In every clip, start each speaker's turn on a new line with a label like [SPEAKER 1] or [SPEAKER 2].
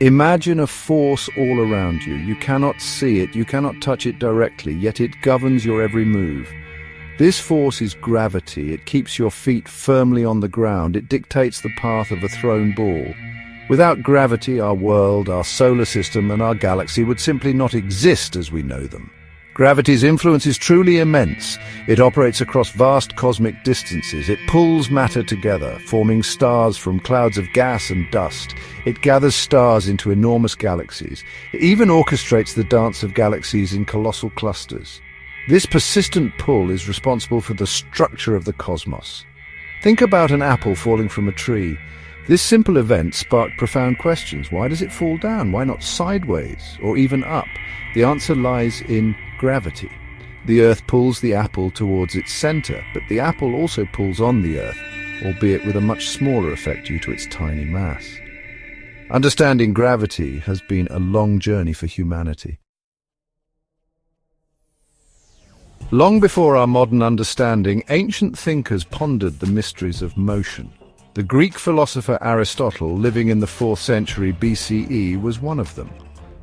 [SPEAKER 1] Imagine a force all around you. You cannot see it, you cannot touch it directly, yet it governs your every move. This force is gravity. It keeps your feet firmly on the ground. It dictates the path of a thrown ball. Without gravity, our world, our solar system, and our galaxy would simply not exist as we know them. Gravity's influence is truly immense. It operates across vast cosmic distances. It pulls matter together, forming stars from clouds of gas and dust. It gathers stars into enormous galaxies. It even orchestrates the dance of galaxies in colossal clusters. This persistent pull is responsible for the structure of the cosmos. Think about an apple falling from a tree. This simple event sparked profound questions. Why does it fall down? Why not sideways or even up? The answer lies in gravity. The Earth pulls the apple towards its center, but the apple also pulls on the Earth, albeit with a much smaller effect due to its tiny mass. Understanding gravity has been a long journey for humanity. Long before our modern understanding, ancient thinkers pondered the mysteries of motion. The Greek philosopher Aristotle, living in the 4th century BCE, was one of them.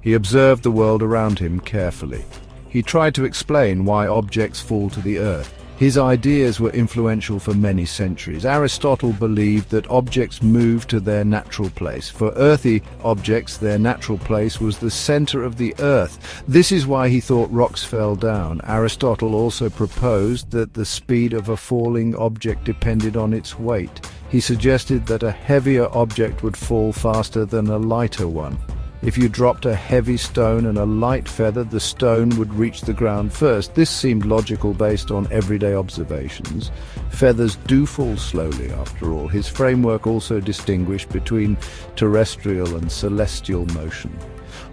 [SPEAKER 1] He observed the world around him carefully. He tried to explain why objects fall to the earth. His ideas were influential for many centuries. Aristotle believed that objects move to their natural place. For earthy objects, their natural place was the center of the earth. This is why he thought rocks fell down. Aristotle also proposed that the speed of a falling object depended on its weight. He suggested that a heavier object would fall faster than a lighter one. If you dropped a heavy stone and a light feather, the stone would reach the ground first. This seemed logical based on everyday observations. Feathers do fall slowly, after all. His framework also distinguished between terrestrial and celestial motion.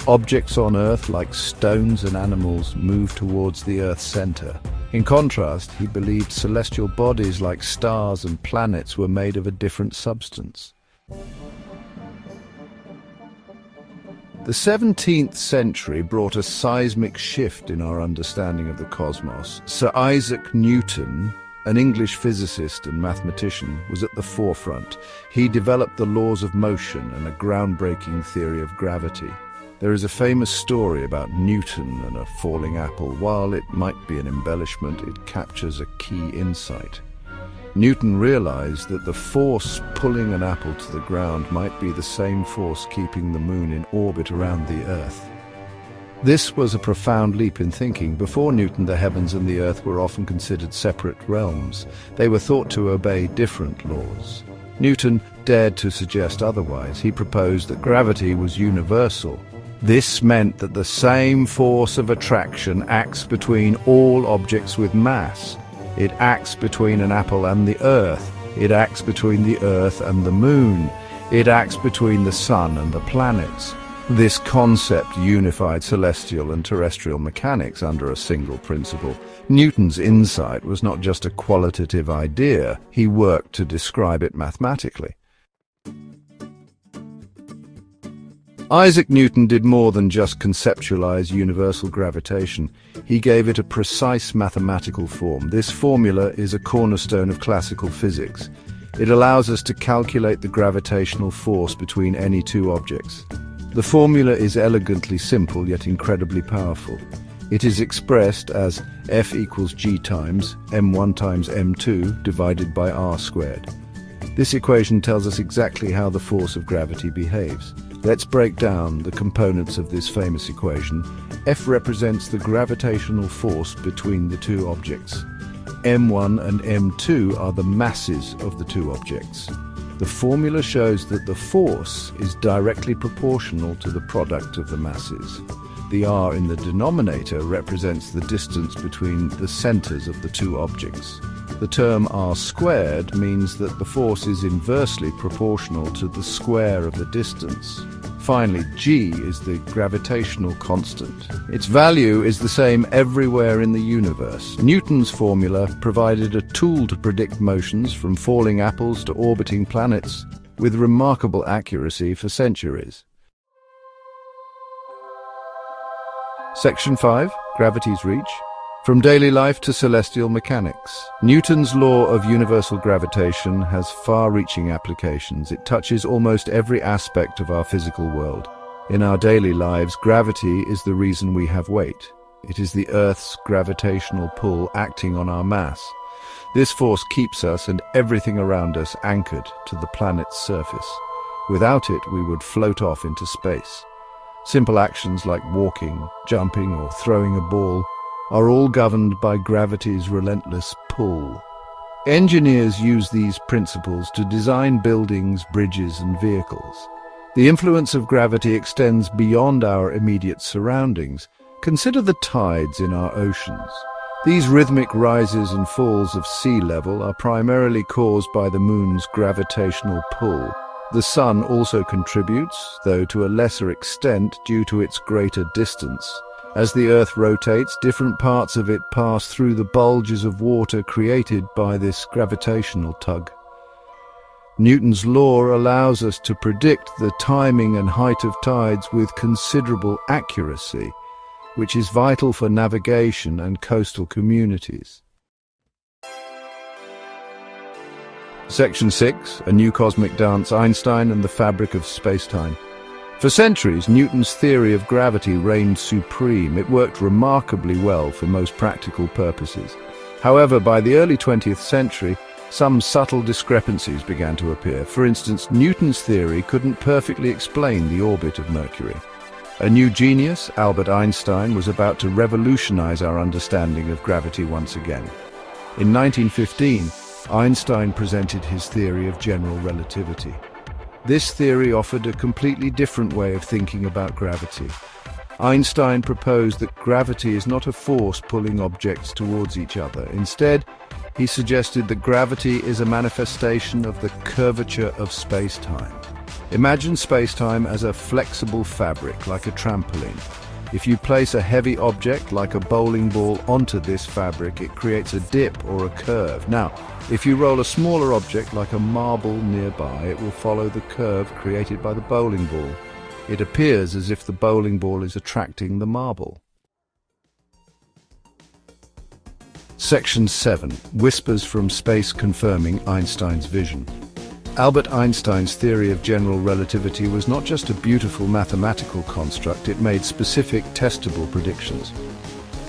[SPEAKER 1] Objects on Earth, like stones and animals, move towards the Earth's center. In contrast, he believed celestial bodies like stars and planets were made of a different substance. The 17th century brought a seismic shift in our understanding of the cosmos. Sir Isaac Newton, an English physicist and mathematician, was at the forefront. He developed the laws of motion and a groundbreaking theory of gravity. There is a famous story about Newton and a falling apple. While it might be an embellishment, it captures a key insight. Newton realized that the force pulling an apple to the ground might be the same force keeping the moon in orbit around the Earth. This was a profound leap in thinking. Before Newton, the heavens and the Earth were often considered separate realms. They were thought to obey different laws. Newton dared to suggest otherwise. He proposed that gravity was universal. This meant that the same force of attraction acts between all objects with mass. It acts between an apple and the Earth. It acts between the Earth and the Moon. It acts between the Sun and the planets. This concept unified celestial and terrestrial mechanics under a single principle. Newton's insight was not just a qualitative idea. He worked to describe it mathematically. Isaac Newton did more than just conceptualize universal gravitation. He gave it a precise mathematical form. This formula is a cornerstone of classical physics. It allows us to calculate the gravitational force between any two objects. The formula is elegantly simple yet incredibly powerful. It is expressed as F equals g times m1 times m2 divided by r squared. This equation tells us exactly how the force of gravity behaves. Let's break down the components of this famous equation. F represents the gravitational force between the two objects. m1 and m2 are the masses of the two objects. The formula shows that the force is directly proportional to the product of the masses. The r in the denominator represents the distance between the centers of the two objects. The term r squared means that the force is inversely proportional to the square of the distance. Finally, g is the gravitational constant. Its value is the same everywhere in the universe. Newton's formula provided a tool to predict motions from falling apples to orbiting planets with remarkable accuracy for centuries. Section 5. Gravity's Reach. From daily life to celestial mechanics. Newton's law of universal gravitation has far-reaching applications. It touches almost every aspect of our physical world. In our daily lives, gravity is the reason we have weight. It is the Earth's gravitational pull acting on our mass. This force keeps us and everything around us anchored to the planet's surface. Without it, we would float off into space. Simple actions like walking, jumping, or throwing a ball are all governed by gravity's relentless pull. Engineers use these principles to design buildings, bridges, and vehicles. The influence of gravity extends beyond our immediate surroundings. Consider the tides in our oceans. These rhythmic rises and falls of sea level are primarily caused by the moon's gravitational pull. The sun also contributes, though to a lesser extent due to its greater distance. As the Earth rotates, different parts of it pass through the bulges of water created by this gravitational tug. Newton's law allows us to predict the timing and height of tides with considerable accuracy, which is vital for navigation and coastal communities. Section 6, A New Cosmic Dance, Einstein and the Fabric of Spacetime. For centuries, Newton's theory of gravity reigned supreme. It worked remarkably well for most practical purposes. However, by the early 20th century, some subtle discrepancies began to appear. For instance, Newton's theory couldn't perfectly explain the orbit of Mercury. A new genius, Albert Einstein, was about to revolutionize our understanding of gravity once again. In 1915, Einstein presented his theory of general relativity. This theory offered a completely different way of thinking about gravity. Einstein proposed that gravity is not a force pulling objects towards each other. Instead, he suggested that gravity is a manifestation of the curvature of space-time. Imagine space-time as a flexible fabric, like a trampoline. If you place a heavy object, like a bowling ball, onto this fabric, it creates a dip or a curve. Now, if you roll a smaller object, like a marble, nearby, it will follow the curve created by the bowling ball. It appears as if the bowling ball is attracting the marble. Section 7. Whispers from Space confirming Einstein's vision. Albert Einstein's theory of general relativity was not just a beautiful mathematical construct, it made specific, testable predictions.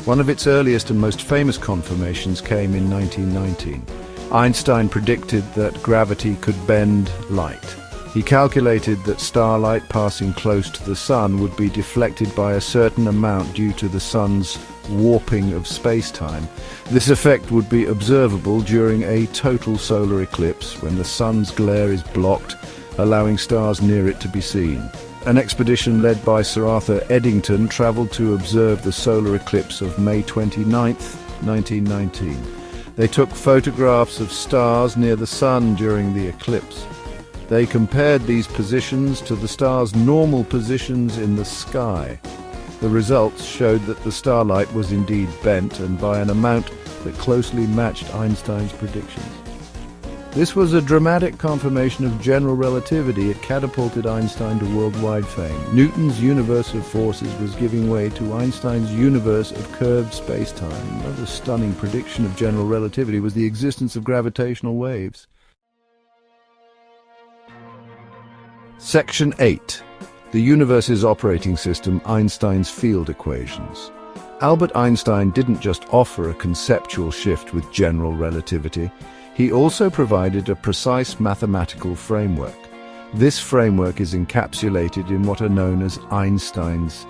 [SPEAKER 1] One of its earliest and most famous confirmations came in 1919. Einstein predicted that gravity could bend light. He calculated that starlight passing close to the sun would be deflected by a certain amount due to the sun's warping of space-time. This effect would be observable during a total solar eclipse, when the sun's glare is blocked, allowing stars near it to be seen. An expedition led by Sir Arthur Eddington travelled to observe the solar eclipse of May 29, 1919. They took photographs of stars near the sun during the eclipse. They compared these positions to the star's normal positions in the sky. The results showed that the starlight was indeed bent, and by an amount that closely matched Einstein's predictions. This was a dramatic confirmation of general relativity. It catapulted Einstein to worldwide fame. Newton's universe of forces was giving way to Einstein's universe of curved space-time. Another stunning prediction of general relativity was the existence of gravitational waves. Section 8. The universe's operating system, Einstein's field equations. Albert Einstein didn't just offer a conceptual shift with general relativity, he also provided a precise mathematical framework. This framework is encapsulated in what are known as Einstein's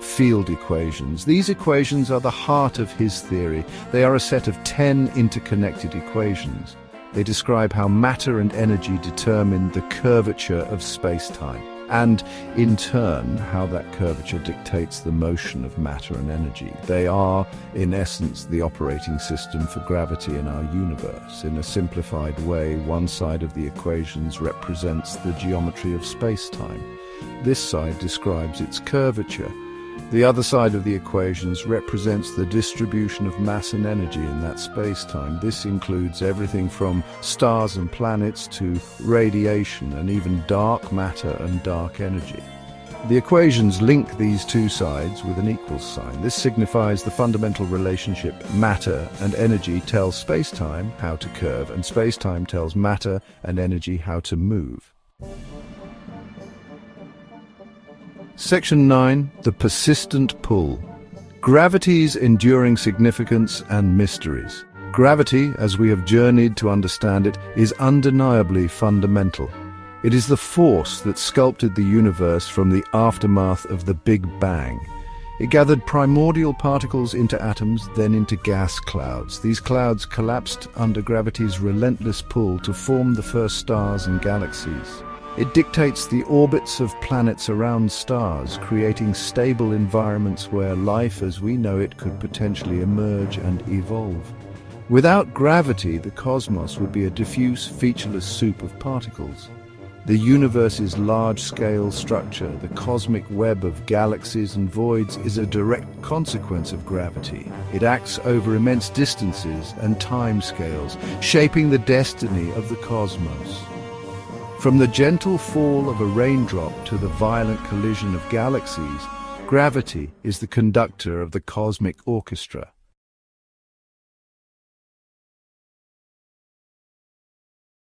[SPEAKER 1] field equations. These equations are the heart of his theory. They are a set of 10 interconnected equations. They describe how matter and energy determine the curvature of space-time, and in turn, how that curvature dictates the motion of matter and energy. They are, in essence, the operating system for gravity in our universe. In a simplified way, one side of the equations represents the geometry of space-time. This side describes its curvature. The other side of the equations represents the distribution of mass and energy in that space-time. This includes everything from stars and planets to radiation and even dark matter and dark energy. The equations link these two sides with an equals sign. This signifies the fundamental relationship. Matter and energy tell space-time how to curve, and space-time tells matter and energy how to move. Section 9. The persistent pull. Gravity's enduring significance and mysteries. Gravity, as we have journeyed to understand it, is undeniably fundamental. It is the force that sculpted the universe from the aftermath of the Big Bang. It gathered primordial particles into atoms, then into gas clouds. These clouds collapsed under gravity's relentless pull to form the first stars and galaxies. It dictates the orbits of planets around stars, creating stable environments where life as we know it could potentially emerge and evolve. Without gravity, the cosmos would be a diffuse, featureless soup of particles. The universe's large-scale structure, the cosmic web of galaxies and voids, is a direct consequence of gravity. It acts over immense distances and timescales, shaping the destiny of the cosmos. From the gentle fall of a raindrop to the violent collision of galaxies, gravity is the conductor of the cosmic orchestra.